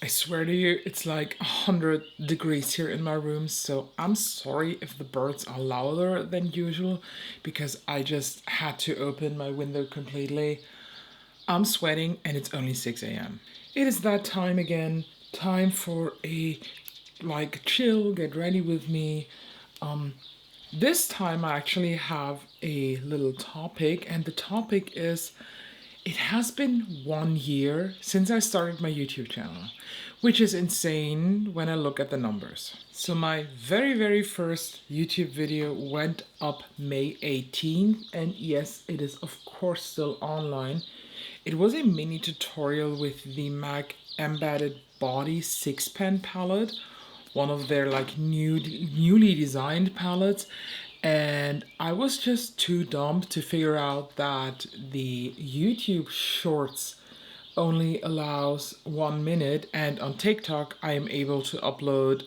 I swear to you, it's like 100 degrees here in my room, so I'm sorry if the birds are louder than usual because I just had to open my window completely. I'm sweating and it's only 6 a.m. It is that time again, time for a like chill, get ready with me. This time I actually have a little topic, and the topic is it has been 1 year since I started my YouTube channel, which is insane when I look at the numbers. So, my very first YouTube video went up May 18th, and yes, it is of course still online. It was a mini tutorial with the MAC Embedded Body 6-pen palette, one of their like newly designed palettes, and I was just too dumb to figure out that the YouTube Shorts only allows 1 minute, and on TikTok I am able to upload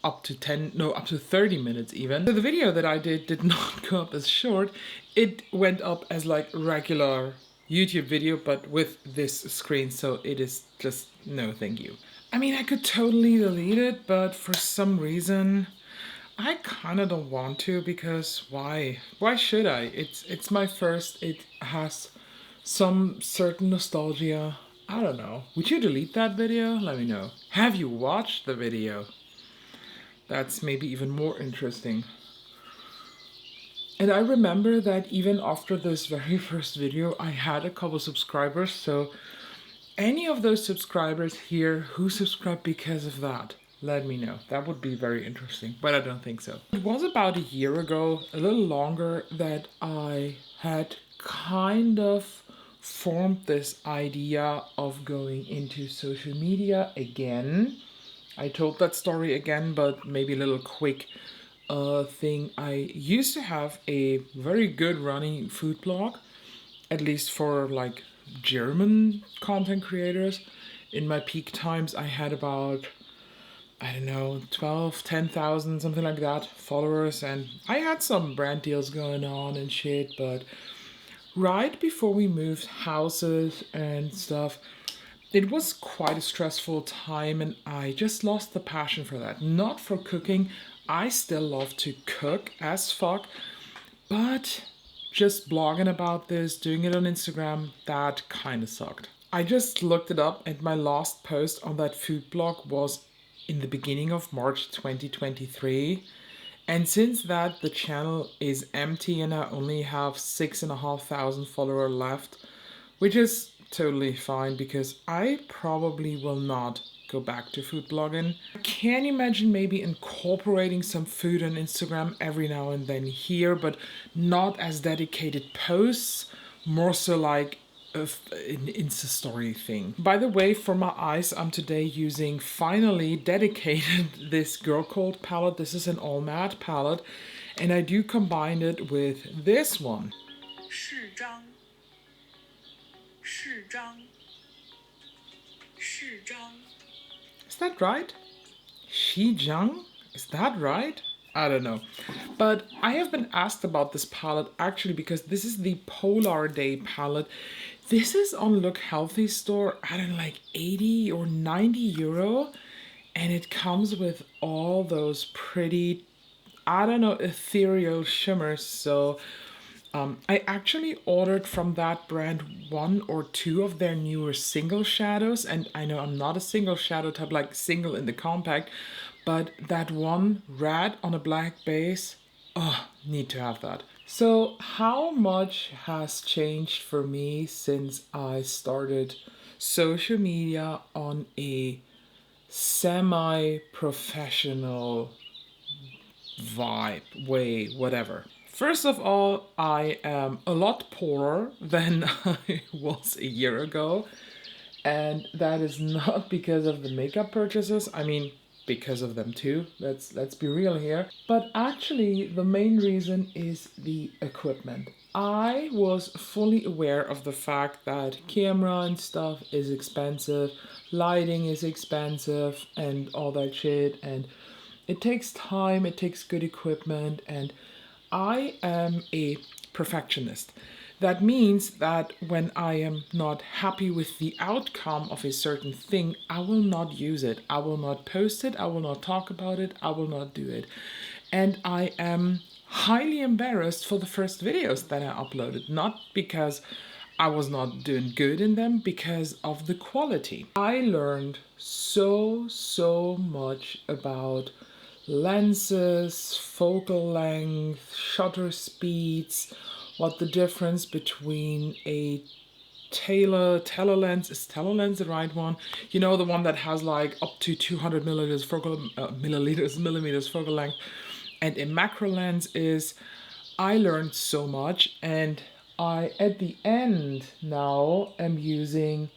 up to 30 minutes even. So the video that I did not go up as short. It went up as like regular YouTube video, but with this screen, so it is just no thank you. I mean, I could totally delete it, but for some reason I kind of don't want to, because why? Why should I? It's my first. It has some certain nostalgia. I don't know. Would you delete that video? Let me know. Have you watched the video? That's maybe even more interesting. And I remember that even after this very first video, I had a couple subscribers. So any of those subscribers here who subscribed because of that, let me know. That would be very interesting, but I don't think so. It was about a year ago, a little longer, that I had kind of formed this idea of going into social media again. I told that story again, but maybe a little quick thing. I used to have a very good running food blog, at least for like German content creators. In my peak times, I had about, I don't know, 10,000, something like that, followers, and I had some brand deals going on and shit, but right before we moved houses and stuff, it was quite a stressful time, and I just lost the passion for that. Not for cooking, I still love to cook as fuck, but just blogging about this, doing it on Instagram, that kind of sucked. I just looked it up, and my last post on that food blog was in the beginning of March 2023. And since that, the channel is empty and I only have 6,500 followers left, which is totally fine because I probably will not go back to food blogging. I can imagine maybe incorporating some food on Instagram every now and then here, but not as dedicated posts, more so like an Insta story thing. By the way, for my eyes, I'm today using finally dedicated this Girl Code palette. This is an all matte palette, and I do combine it with this one. 适章适章适章 Is that right? Xijang? Is that right? I don't know. But I have been asked about this palette actually because this is the Polar Day palette. This is on Look Healthy store, I don't know, like 80 or 90 euro. And it comes with all those pretty, I don't know, ethereal shimmers. So I actually ordered from that brand one or two of their newer single shadows, and I know I'm not a single shadow type, like single in the compact, but that one red on a black base, oh, need to have that. So how much has changed for me since I started social media on a semi-professional vibe, way, whatever. First of all, I am a lot poorer than I was a year ago, and that is not because of the makeup purchases. I mean, because of them too. Let's be real here. But actually, the main reason is the equipment. I was fully aware of the fact that camera and stuff is expensive, lighting is expensive, and all that shit, and it takes time, it takes good equipment, and I am a perfectionist. That means that when I am not happy with the outcome of a certain thing, I will not use it. I will not post it. I will not talk about it. I will not do it. And I am highly embarrassed for the first videos that I uploaded, not because I was not doing good in them, because of the quality. I learned so much about lenses, focal length, shutter speeds, what the difference between a telelens, is telelens the right one? You know, the one that has like up to 200 milliliters focal millimeters focal length, and a macro lens is. I learned so much, and I at the end now am using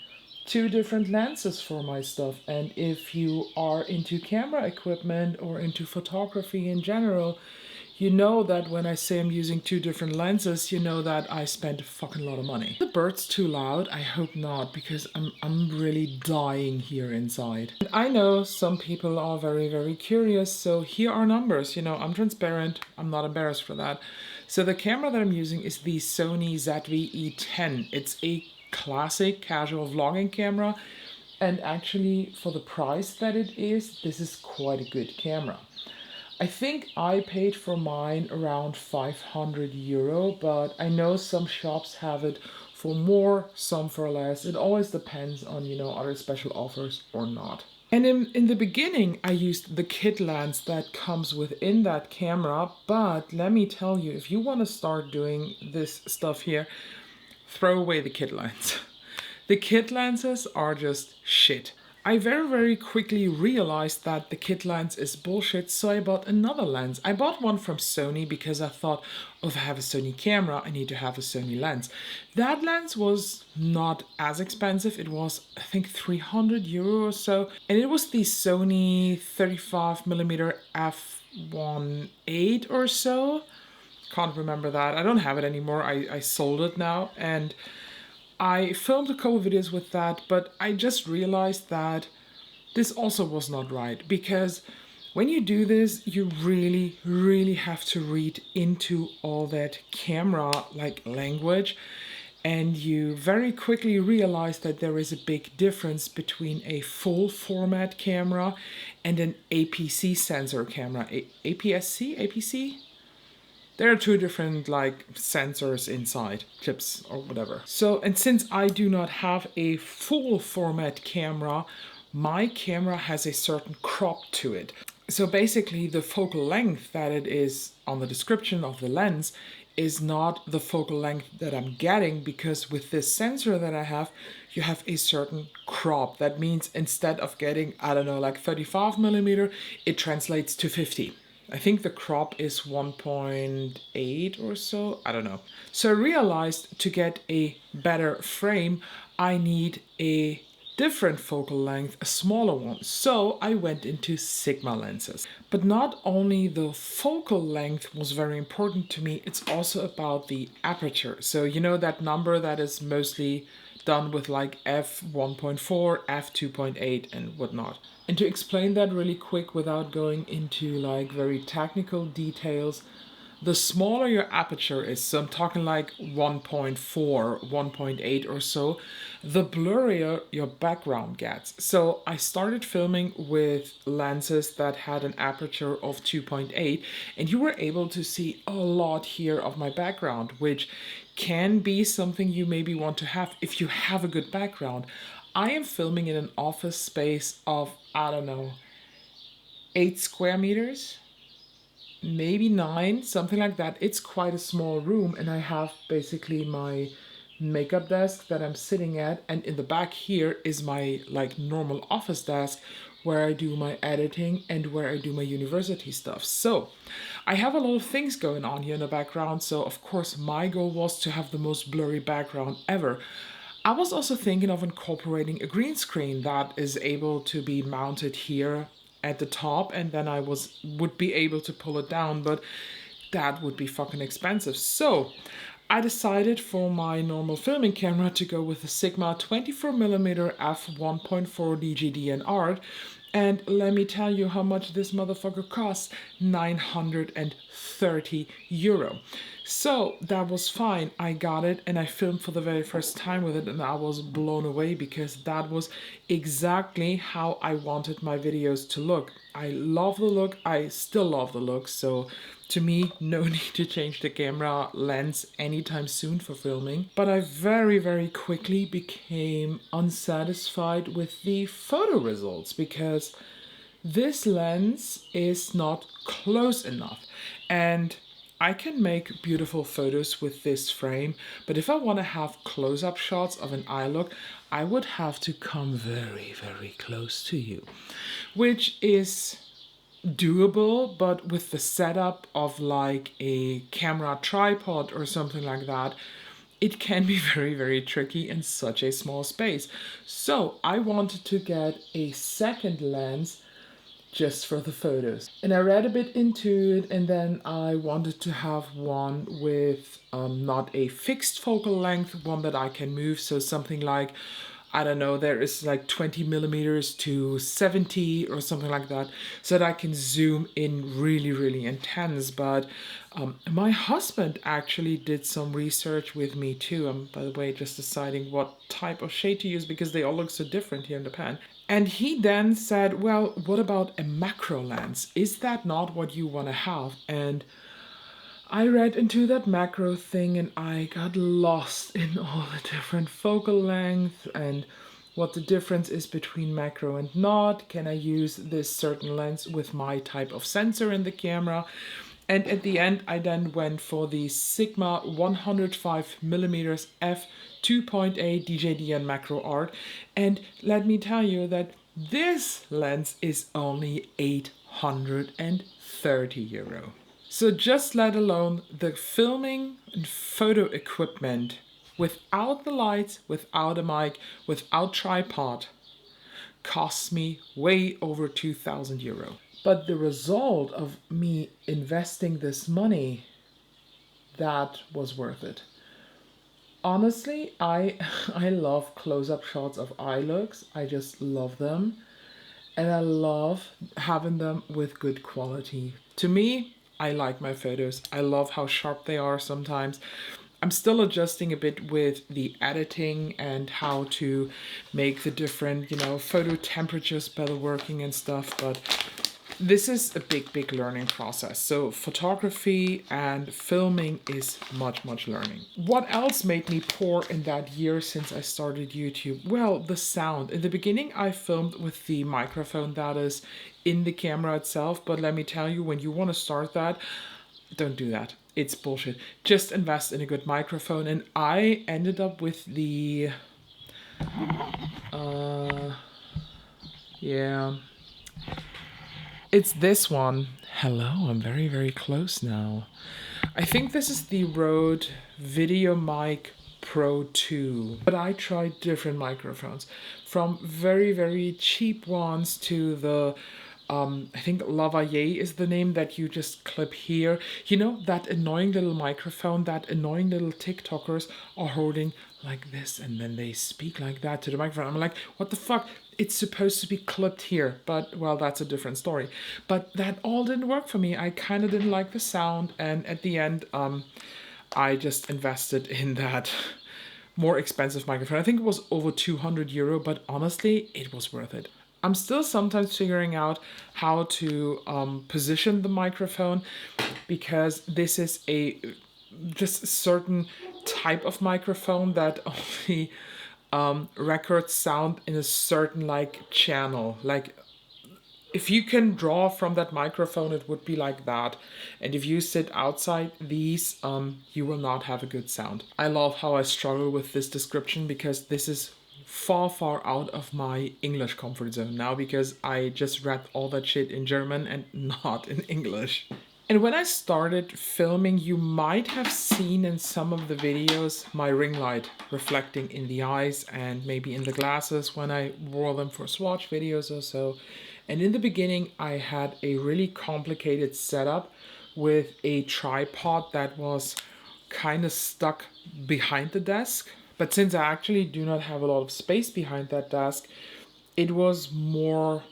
two different lenses for my stuff. And if you are into camera equipment or into photography in general, you know that when I say I'm using two different lenses, you know that I spent a fucking lot of money. The bird's too loud? I hope not, because I'm really dying here inside. And I know some people are very curious, so here are numbers. You know, I'm transparent, I'm not embarrassed for that. So the camera that I'm using is the Sony ZV-E10. It's a classic casual vlogging camera, and actually for the price that it is, this is quite a good camera. I think I paid for mine around 500 euro, but I know some shops have it for more, some for less. It always depends on, you know, other special offers or not. And in the beginning, I used the kit lens that comes within that camera, but let me tell you, if you want to start doing this stuff here, throw away the kit lens. The kit lenses are just shit. I very quickly realized that the kit lens is bullshit, so I bought another lens. I bought one from Sony because I thought, oh, if I have a Sony camera, I need to have a Sony lens. That lens was not as expensive. It was, I think, 300 euro or so. And it was the Sony 35mm f1.8 or so. Can't remember that. I don't have it anymore. I sold it now. And I filmed a couple videos with that, but I just realized that this also was not right, because when you do this, you really have to read into all that camera like language, and you very quickly realize that there is a big difference between a full format camera and an APC sensor camera. APS-C? APC? There are two different like sensors inside, chips or whatever. So, and since I do not have a full format camera, my camera has a certain crop to it. So basically the focal length that it is on the description of the lens is not the focal length that I'm getting, because with this sensor that I have, you have a certain crop. That means instead of getting, I don't know, like 35mm, it translates to 50. I think the crop is 1.8 or so, I don't know. So I realized to get a better frame, I need a different focal length, a smaller one. So I went into Sigma lenses. But not only the focal length was very important to me, it's also about the aperture. So you know that number that is mostly done with like f1.4, f2.8 and whatnot. And to explain that really quick without going into like very technical details, the smaller your aperture is, so I'm talking like 1.4, 1.8 or so, the blurrier your background gets. So I started filming with lenses that had an aperture of 2.8, and you were able to see a lot here of my background, which can be something you maybe want to have if you have a good background. I am filming in an office space of, I don't know, 8 square meters, maybe 9, something like that. It's quite a small room, and I have basically my makeup desk that I'm sitting at, and in the back here is my like normal office desk where I do my editing and where I do my university stuff. So I have a lot of things going on here in the background, so of course my goal was to have the most blurry background ever. I was also thinking of incorporating a green screen that is able to be mounted here at the top, and then I would be able to pull it down, but that would be fucking expensive. So I decided for my normal filming camera to go with the Sigma 24mm f1.4 DGDNR, and let me tell you how much this motherfucker costs: 930 euro. So that was fine. I got it and I filmed for the very first time with it, and I was blown away because that was exactly how I wanted my videos to look. I love the look. I still love the look. So to me, no need to change the camera lens anytime soon for filming. But I very, very quickly became unsatisfied with the photo results because this lens is not close enough. And I can make beautiful photos with this frame, but if I want to have close-up shots of an eye look, I would have to come very, very close to you, which is doable, but with the setup of like a camera tripod or something like that, it can be very, very tricky in such a small space. So I wanted to get a second lens just for the photos. And I read a bit into it, and then I wanted to have one with not a fixed focal length, one that I can move. So something like, I don't know, there is like 20mm to 70 or something like that, so that I can zoom in really, really intense. But my husband actually did some research with me too. I'm, by the way, just deciding what type of shade to use because they all look so different here in the pan. And he then said, well, what about a macro lens? Is that not what you want to have? And I read into that macro thing and I got lost in all the different focal lengths and what the difference is between macro and not. Can I use this certain lens with my type of sensor in the camera? And at the end, I then went for the Sigma 105mm f2.8 DJDN macro art. And let me tell you that this lens is only 830 euro. So just let alone the filming and photo equipment without the lights, without a mic, without tripod, costs me way over 2,000 euro. But the result of me investing this money, that was worth it. Honestly, I love close-up shots of eye looks. I just love them. And I love having them with good quality. To me, I like my photos. I love how sharp they are sometimes. I'm still adjusting a bit with the editing and how to make the different, photo temperatures better working and stuff, but this is a big, big learning process. So photography and filming is much, much learning. What else made me poor in that year since I started YouTube? Well, the sound. In the beginning, I filmed with the microphone that is in the camera itself. But let me tell you, when you want to start that, don't do that. It's bullshit. Just invest in a good microphone. And I ended up with the... It's this one. Hello, I'm very, very close now. I think this is the Rode VideoMic Pro 2. But I tried different microphones. From very, very cheap ones to the... I think Lavalier is the name that you just clip here. You know, that annoying little microphone that annoying little TikTokers are holding like this, and then they speak like that to the microphone. I'm like, what the fuck? It's supposed to be clipped here, but well, that's a different story. But that all didn't work for me. I kind of didn't like the sound, and at the end, I just invested in that more expensive microphone. I think it was over 200 euro, but honestly, it was worth it. I'm still sometimes figuring out how to position the microphone, because this is just a certain type of microphone that only records sound in a certain channel. If you can draw from that microphone, it would be like that. And if you sit outside these, you will not have a good sound. I love how I struggle with this description, because this is far, far out of my English comfort zone now, because I just read all that shit in German and not in English. And when I started filming, you might have seen in some of the videos my ring light reflecting in the eyes and maybe in the glasses when I wore them for swatch videos or so. And in the beginning, I had a really complicated setup with a tripod that was kind of stuck behind the desk. But since I actually do not have a lot of space behind that desk, it was more,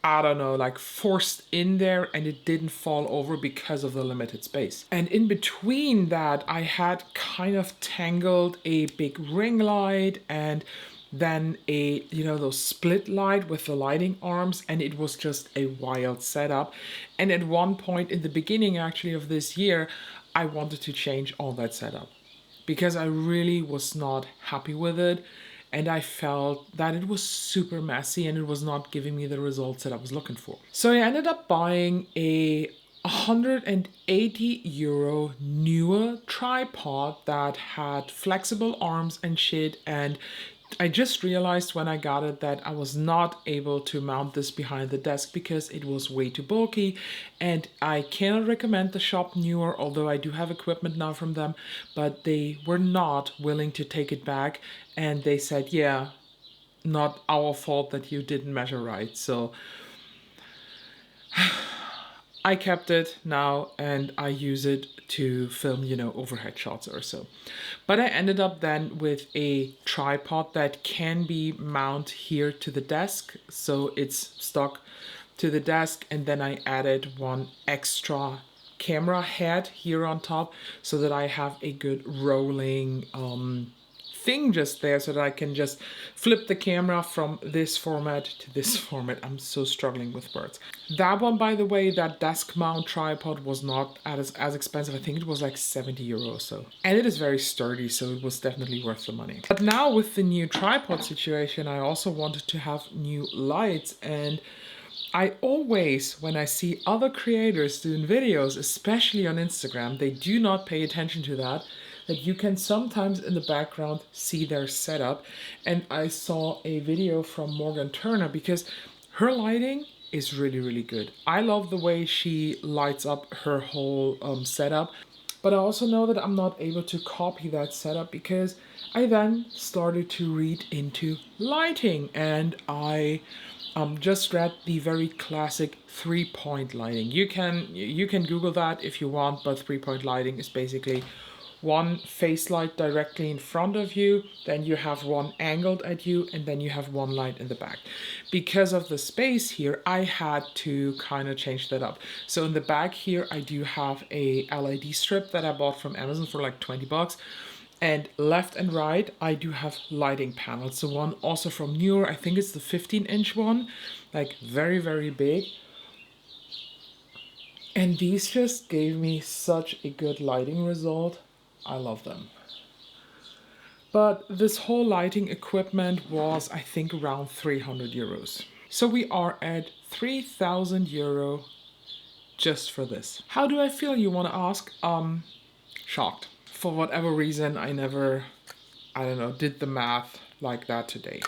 I don't know, like forced in there, and it didn't fall over because of the limited space. And in between that, I had kind of tangled a big ring light and then a, you know, those split light with the lighting arms, and it was just a wild setup. And at one point in the beginning actually of this year, I wanted to change all that setup because I really was not happy with it, and I felt that it was super messy and it was not giving me the results that I was looking for. So I ended up buying a 180 euro newer tripod that had flexible arms and shit, and I just realized when I got it that I was not able to mount this behind the desk because it was way too bulky, and I cannot recommend the shop Newer, although I do have equipment now from them, but they were not willing to take it back, and they said, yeah, not our fault that you didn't measure right. So I kept it now and I use it to film, you know, overhead shots or so. But I ended up then with a tripod that can be mounted here to the desk. So it's stuck to the desk, and then I added one extra camera head here on top so that I have a good rolling thing just there, so that I can just flip the camera from this format to this format. I'm so struggling with words. That one, by the way, that desk mount tripod was not as expensive. I think it was like 70 euro or so. And it is very sturdy, so it was definitely worth the money. But now with the new tripod situation, I also wanted to have new lights, and I always, when I see other creators doing videos, especially on Instagram, they do not pay attention to that you can sometimes in the background see their setup. And I saw a video from Morgan Turner because her lighting is really, really good. I love the way she lights up her whole setup. But I also know that I'm not able to copy that setup because I then started to read into lighting, and I just read the very classic 3-point lighting. You can Google that if you want, but 3-point lighting is basically one face light directly in front of you, then you have one angled at you, and then you have one light in the back. Because of the space here, I had to kind of change that up. So in the back here, I do have a LED strip that I bought from Amazon for like 20 bucks. And left and right, I do have lighting panels. So one also from Newer, I think it's the 15-inch one, like very, very big. And these just gave me such a good lighting result. I love them. But this whole lighting equipment was, I think, around 300 euros. So we are at 3,000 euro just for this. How do I feel, you want to ask? Shocked. For whatever reason, I never, did the math like that today.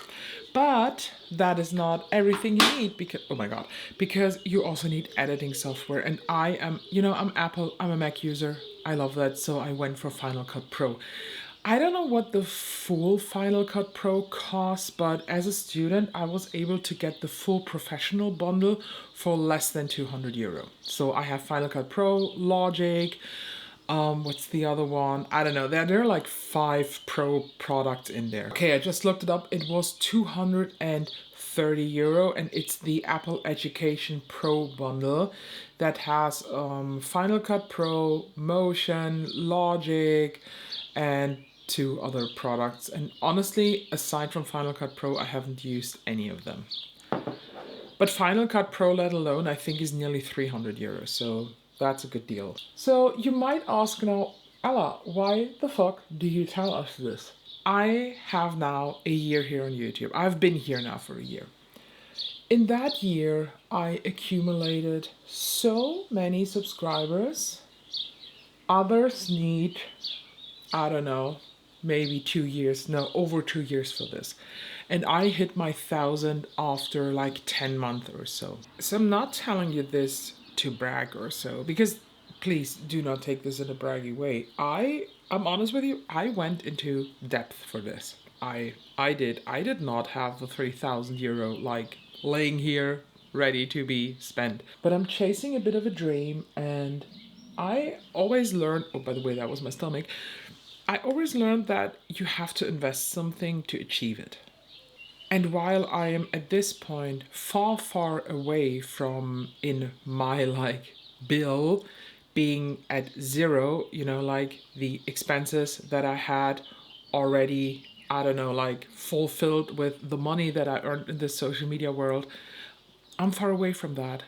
But that is not everything you need, because, oh my God, because you also need editing software. And I am, I'm a Mac user. I love that. So I went for Final Cut Pro. I don't know what the full Final Cut Pro costs, but as a student, I was able to get the full professional bundle for less than 200 euro. So I have Final Cut Pro, Logic, what's the other one? I don't know. There are like 5 pro products in there. Okay, I just looked it up. It was 230 euro, and it's the Apple Education Pro bundle that has Final Cut Pro, Motion, Logic, and 2 other products. And honestly, aside from Final Cut Pro, I haven't used any of them. But Final Cut Pro, let alone, I think is nearly 300 euros. So that's a good deal. So you might ask now, Ella, why the fuck do you tell us this? I have now a year here on YouTube. I've been here now for a year. In that year, I accumulated so many subscribers. Others need, I don't know, maybe 2 years, no, over 2 years for this. And I hit my 1,000 after like 10 months or so. So I'm not telling you this to brag or so, because please do not take this in a braggy way. I'm honest with you, I went into depth for this. I did not have the 3,000 euro like laying here ready to be spent. But I'm chasing a bit of a dream, and I always learned, oh, by the way, that was my stomach. I always learned that you have to invest something to achieve it. And while I am at this point far, far away from in my like bill being at zero, you know, like the expenses that I had already, I don't know, like fulfilled with the money that I earned in this social media world, I'm far away from that.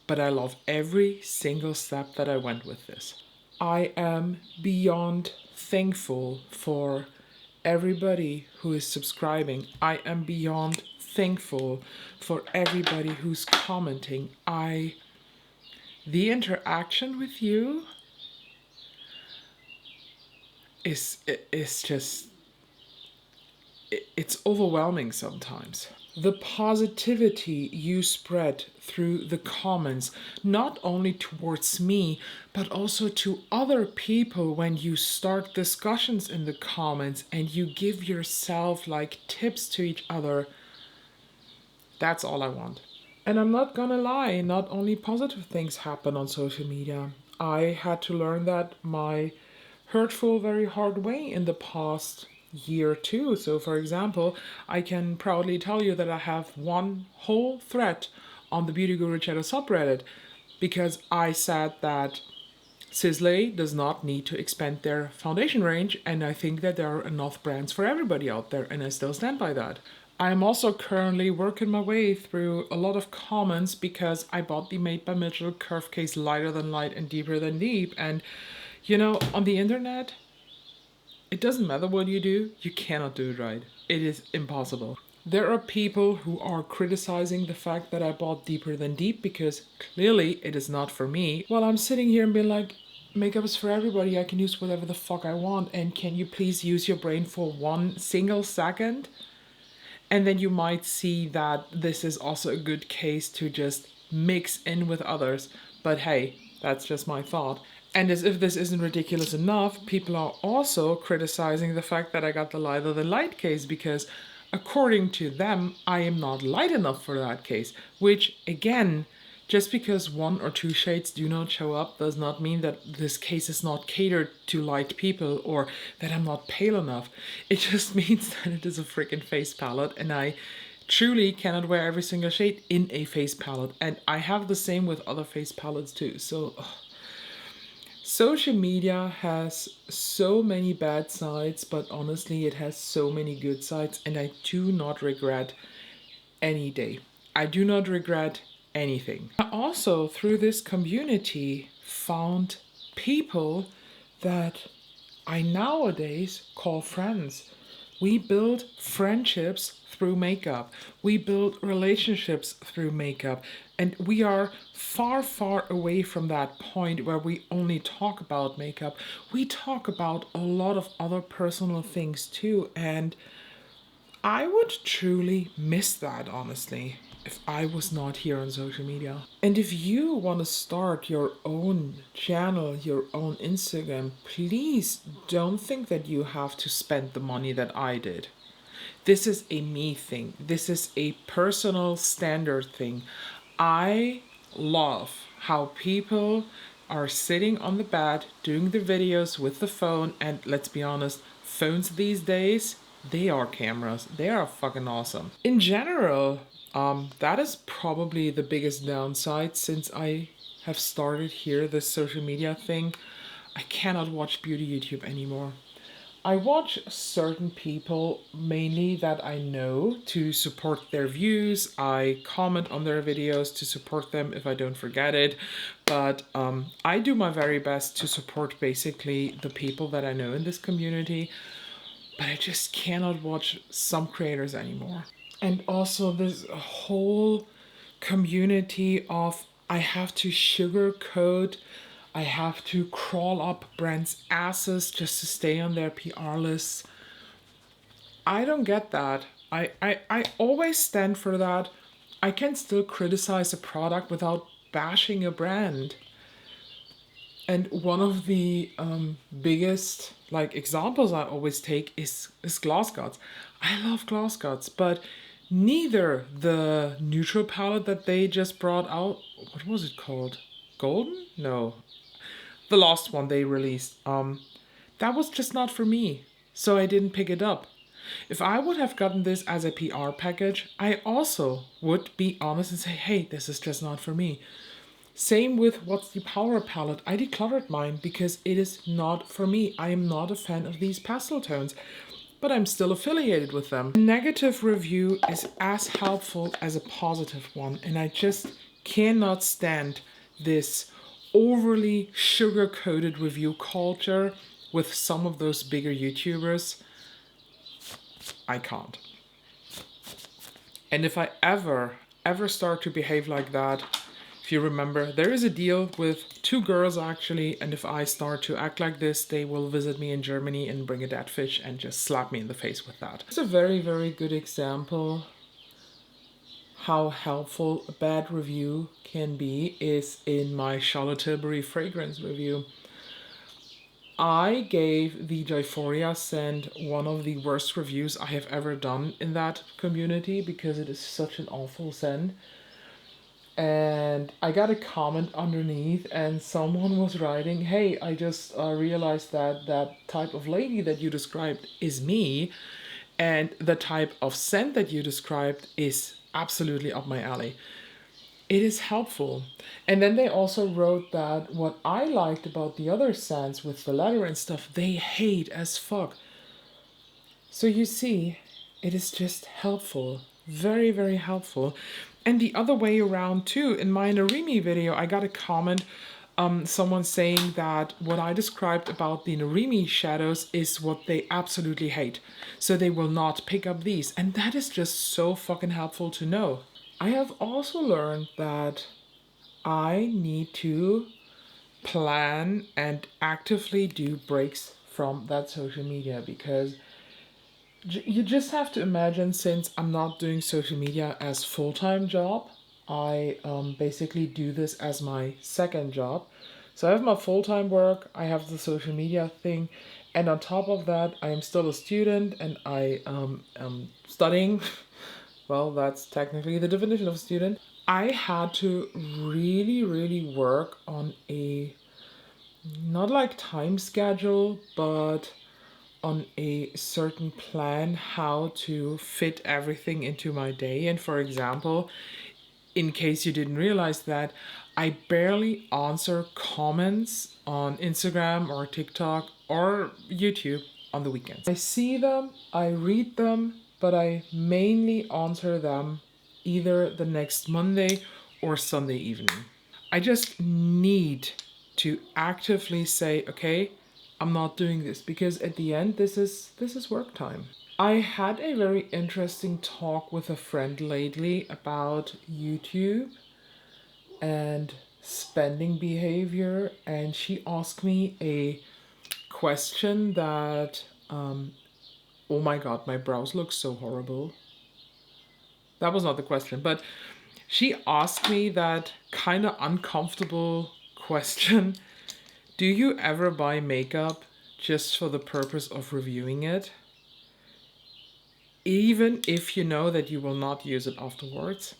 But I love every single step that I went with this. I am beyond thankful for everybody who is subscribing. I am beyond thankful for everybody who's commenting. The interaction with you is just, it's overwhelming sometimes. The positivity you spread through the comments, not only towards me, but also to other people when you start discussions in the comments and you give yourself like tips to each other, that's all I want. And I'm not gonna lie, not only positive things happen on social media. I had to learn that my hurtful, very hard way in the past year too. So, for example, I can proudly tell you that I have one whole thread on the Beauty Guru Channel subreddit because I said that Sisley does not need to expand their foundation range, and I think that there are enough brands for everybody out there, and I still stand by that. I'm also currently working my way through a lot of comments because I bought the Made by Mitchell curve case lighter than light and deeper than deep, and you know, on the internet, it doesn't matter what you do, you cannot do it right. It is impossible. There are people who are criticizing the fact that I bought deeper than deep because clearly it is not for me. While I'm sitting here and being like, makeup is for everybody, I can use whatever the fuck I want, and can you please use your brain for 1 single second? And then you might see that this is also a good case to just mix in with others. But hey, that's just my thought. And as if this isn't ridiculous enough, people are also criticizing the fact that I got the lighter than light case because according to them, I am not light enough for that case. Which again, just because 1 or 2 shades do not show up does not mean that this case is not catered to light people or that I'm not pale enough. It just means that it is a freaking face palette and I truly cannot wear every single shade in a face palette. And I have the same with other face palettes too. So social media has so many bad sides, but honestly, it has so many good sides, and I do not regret any day. I do not regret anything. I also, through this community, found people that I nowadays call friends. We build friendships through makeup. We build relationships through makeup. And we are far, far away from that point where we only talk about makeup. We talk about a lot of other personal things too. And I would truly miss that, honestly, if I was not here on social media. And if you want to start your own channel, your own Instagram, please don't think that you have to spend the money that I did. This is a me thing. This is a personal standard thing. I love how people are sitting on the bed doing their videos with the phone, and let's be honest, phones these days, they are cameras. They are fucking awesome. In general, that is probably the biggest downside since I have started here, this social media thing. I cannot watch beauty YouTube anymore. I watch certain people mainly that I know to support their views. I comment on their videos to support them if I don't forget it. But I do my very best to support basically the people that I know in this community. But I just cannot watch some creators anymore. And also this whole community of I have to sugarcoat, I have to crawl up brands' asses just to stay on their PR lists. I don't get that. I always stand for that. I can still criticize a product without bashing a brand. And one of the biggest like examples I always take is Gloss Gods. I love Gloss Gods, but neither the neutral palette that they just brought out, what was it called? Golden? No. the last one they released, that was just not for me. So I didn't pick it up. If I would have gotten this as a PR package, I also would be honest and say, hey, this is just not for me. Same with What's the Power palette. I decluttered mine because it is not for me. I am not a fan of these pastel tones, but I'm still affiliated with them. A negative review is as helpful as a positive one, and I just cannot stand this overly sugar-coated review culture with some of those bigger YouTubers. I can't. And if I ever start to behave like that, if you remember, there is a deal with two girls actually, and if I start to act like this, they will visit me in Germany and bring a dead fish and just slap me in the face with that. It's a very, very good example how helpful a bad review can be is in my Charlotte Tilbury fragrance review. I gave the Euphoria scent one of the worst reviews I have ever done in that community because it is such an awful scent. And I got a comment underneath and someone was writing, hey, I just realized that that type of lady that you described is me, and the type of scent that you described is absolutely up my alley. It is helpful. And then they also wrote that what I liked about the other scents with the leather and stuff, they hate as fuck. So you see, it is just helpful. Very, very helpful. And the other way around too, in my Narimi video, I got a comment, someone saying that what I described about the Narimi shadows is what they absolutely hate. So they will not pick up these. And that is just so fucking helpful to know. I have also learned that I need to plan and actively do breaks from that social media because you just have to imagine, since I'm not doing social media as full-time job, I basically do this as my second job. So I have my full-time work, I have the social media thing, and on top of that, I am still a student and I am studying. Well, that's technically the definition of a student. I had to really work on a, not like time schedule, but on a certain plan how to fit everything into my day. And for example, in case you didn't realize that, I barely answer comments on Instagram or TikTok or YouTube on the weekends. I see them, I read them, but I mainly answer them either the next Monday or Sunday evening. I just need to actively say, okay, I'm not doing this, because at the end, this is work time. I had a very interesting talk with a friend lately about YouTube and spending behavior, and she asked me a question that, oh my god, my brows look so horrible. That was not the question, but she asked me that kind of uncomfortable question. Do you ever buy makeup just for the purpose of reviewing it? Even if you know that you will not use it afterwards?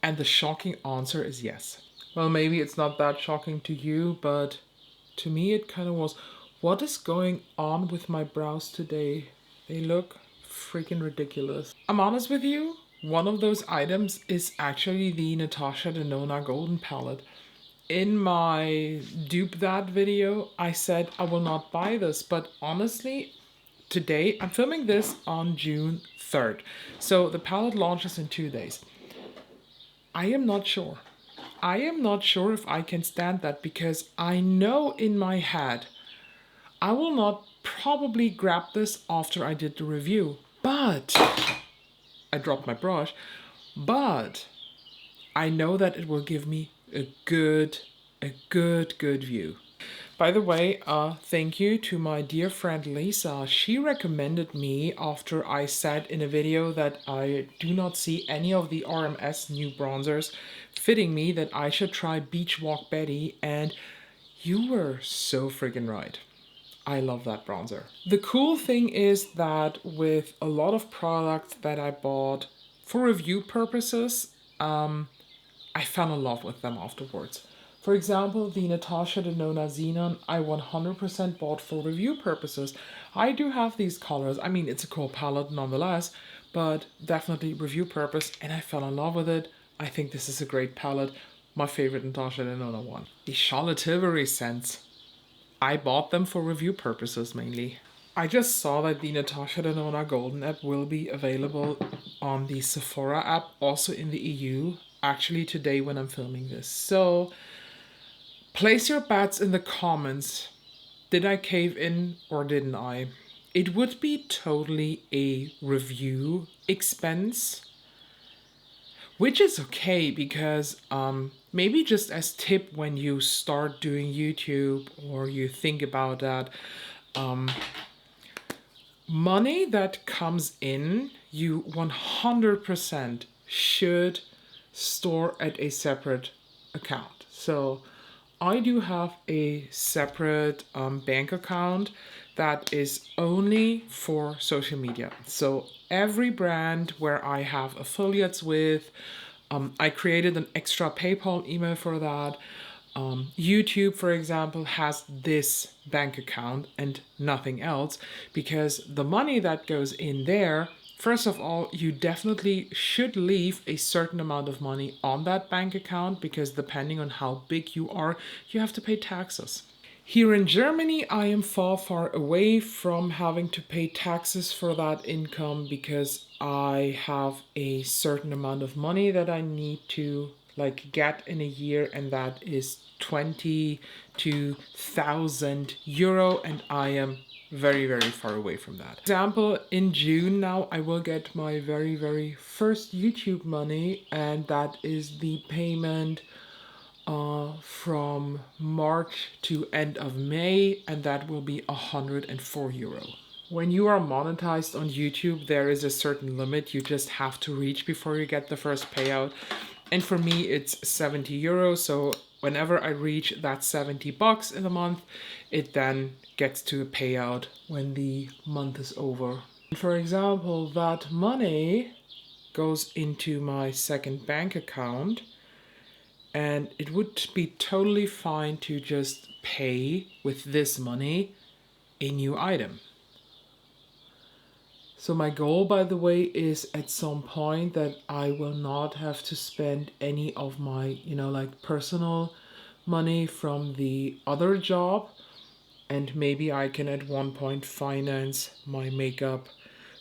And the shocking answer is yes. Well, maybe it's not that shocking to you, but to me it kind of was. What is going on with my brows today? They look freaking ridiculous. I'm honest with you, one of those items is actually the Natasha Denona Golden Palette. In my dupe that video, I said I will not buy this, but honestly, today, I'm filming this on June 3rd. So the palette launches in 2 days. I am not sure. I am not sure if I can stand that, because I know in my head, I will not probably grab this after I did the review. But, I dropped my brush, but I know that it will give me a good view. By the way, thank you to my dear friend Lisa. She recommended me after I said in a video that I do not see any of the RMS new bronzers fitting me, that I should try Beach Walk Betty, and you were so freaking right. I love that bronzer. The cool thing is that with a lot of products that I bought for review purposes, I fell in love with them afterwards. For example, the Natasha Denona Xenon, I 100% bought for review purposes. I do have these colors. I mean, it's a cool palette nonetheless, but definitely review purpose, and I fell in love with it. I think this is a great palette. My favorite Natasha Denona one. The Charlotte Tilbury scents. I bought them for review purposes mainly. I just saw that the Natasha Denona Golden app will be available on the Sephora app, also in the EU, actually today when I'm filming this. So place your bets in the comments. Did I cave in or didn't I? It would be totally a review expense, which is okay because maybe just as tip when you start doing YouTube or you think about that, money that comes in, you 100% should store at a separate account. So I do have a separate bank account that is only for social media. So every brand where I have affiliates with, I created an extra PayPal email for that. YouTube, for example, has this bank account and nothing else, because the money that goes in there, first of all, you definitely should leave a certain amount of money on that bank account, because depending on how big you are, you have to pay taxes. Here in Germany, I am far, far away from having to pay taxes for that income, because I have a certain amount of money that I need to get in a year, and that is 22,000 euro, and I am very, very far away from that. For example, in June now I will get my very, very first YouTube money, and that is the payment from March to end of May, and that will be 104 euro. When you are monetized on YouTube, there is a certain limit you just have to reach before you get the first payout. And for me, it's 70 euros. So whenever I reach that 70 bucks in a month, it then gets to a payout when the month is over. For example, that money goes into my second bank account, and it would be totally fine to just pay with this money a new item. So my goal, by the way, is at some point that I will not have to spend any of my, personal money from the other job. And maybe I can at one point finance my makeup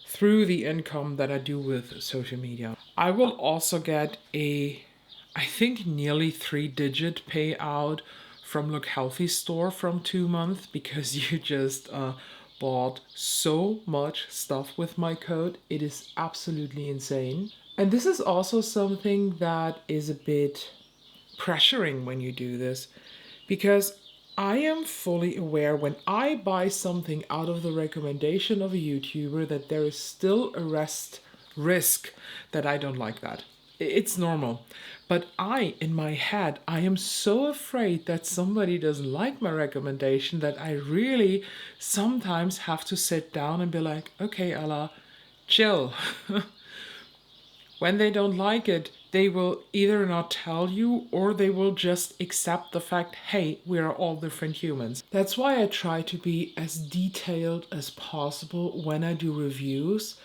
through the income that I do with social media. I will also get I think nearly 3-digit payout from Look Healthy store from 2 months, because you just bought so much stuff with my code. It is absolutely insane. And this is also something that is a bit pressuring when you do this, because I am fully aware when I buy something out of the recommendation of a YouTuber that there is still a risk that I don't like that. It's normal. But in my head, I am so afraid that somebody doesn't like my recommendation that I really sometimes have to sit down and be like, okay, Ella, chill. When they don't like it, they will either not tell you, or they will just accept the fact, hey, we are all different humans. That's why I try to be as detailed as possible when I do reviews.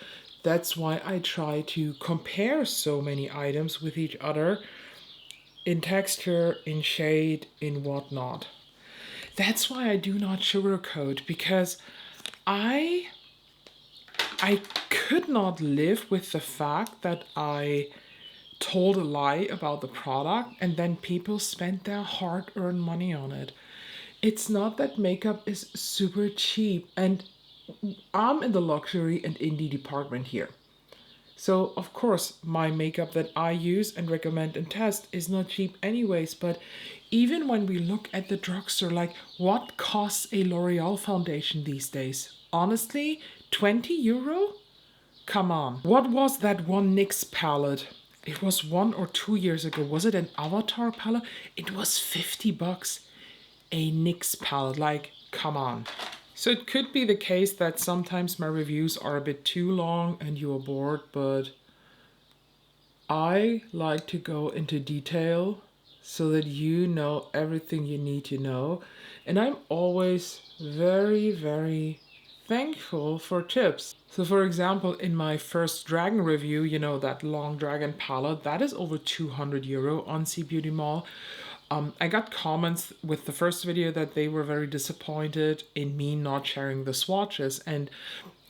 That's why I try to compare so many items with each other in texture, in shade, in whatnot. That's why I do not sugarcoat, because I could not live with the fact that I told a lie about the product and then people spent their hard-earned money on it. It's not that makeup is super cheap, and I'm in the luxury and indie department here. So of course my makeup that I use and recommend and test is not cheap anyways, but even when we look at the drugstore, like what costs a L'Oreal foundation these days? Honestly, 20 euro? Come on. What was that one NYX palette? It was 1 or 2 years ago. Was it an Avatar palette? It was 50 bucks. A NYX palette, like, come on. So it could be the case that sometimes my reviews are a bit too long and you are bored, but I like to go into detail so that you know everything you need to know. And I'm always very, very thankful for tips. So for example, in my first dragon review, you know, that long dragon palette, that is over 200 euro on C Beauty Mall. I got comments with the first video that they were very disappointed in me not sharing the swatches, and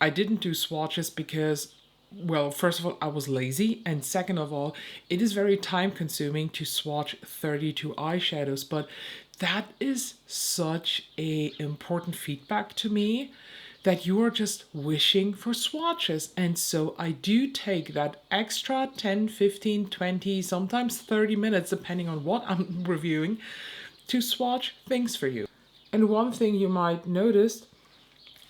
I didn't do swatches because, well, first of all, I was lazy, and second of all, it is very time consuming to swatch 32 eyeshadows, but that is such a important feedback to me, that you are just wishing for swatches. And so I do take that extra 10, 15, 20, sometimes 30 minutes, depending on what I'm reviewing, to swatch things for you. And one thing you might notice,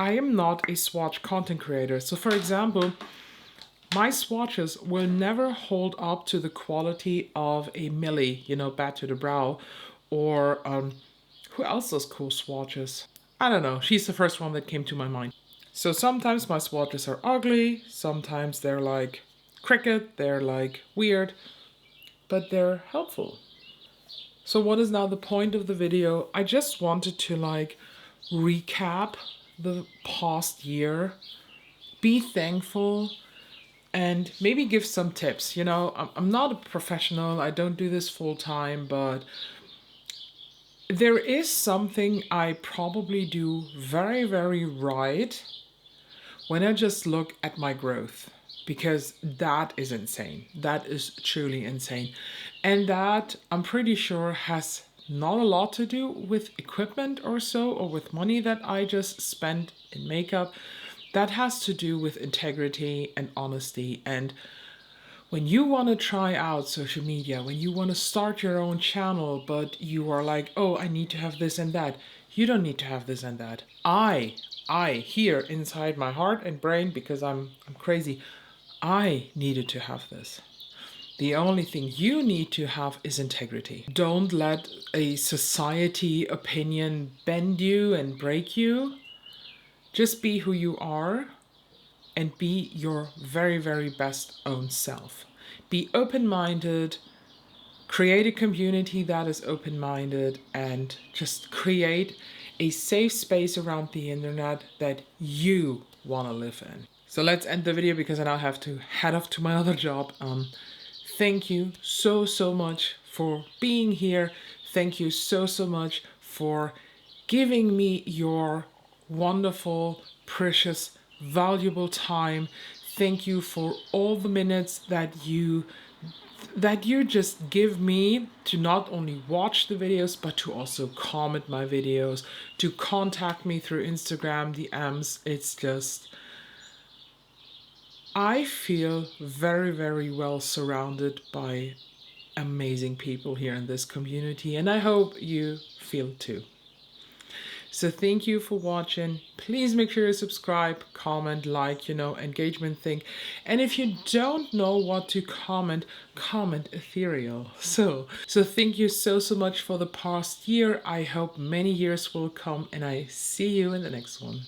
I am not a swatch content creator. So for example, my swatches will never hold up to the quality of a Millie, you know, Bad to the Brow, or who else does cool swatches? I don't know, she's the first one that came to my mind. So sometimes my swatches are ugly, sometimes they're like cricket, they're like weird, but they're helpful. So what is now the point of the video? I just wanted to like recap the past year, be thankful, and maybe give some tips. You know, I'm not a professional, I don't do this full time, but there is something I probably do very, very right when I just look at my growth, because that is insane. That is truly insane. And that, I'm pretty sure, has not a lot to do with equipment or so, or with money that I just spent in makeup. That has to do with integrity and honesty. And when you want to try out social media, when you want to start your own channel, but you are like, oh, I need to have this and that. You don't need to have this and that. I here inside my heart and brain, because I'm crazy, I needed to have this. The only thing you need to have is integrity. Don't let a society opinion bend you and break you. Just be who you are and be your very, very best own self. Be open-minded, create a community that is open-minded, and just create a safe space around the internet that you want to live in. So let's end the video because I now have to head off to my other job. Thank you so, so much for being here. Thank you so, so much for giving me your wonderful, precious, valuable time. Thank you for all the minutes that you just give me to not only watch the videos, but to also comment my videos, to contact me through Instagram DMs. It's just, I feel very, very well surrounded by amazing people here in this community, and I hope you feel too. So thank you for watching. Please make sure you subscribe, comment, like, you know, engagement thing. And if you don't know what to comment, comment ethereal. So thank you so, so much for the past year. I hope many years will come, and I see you in the next one.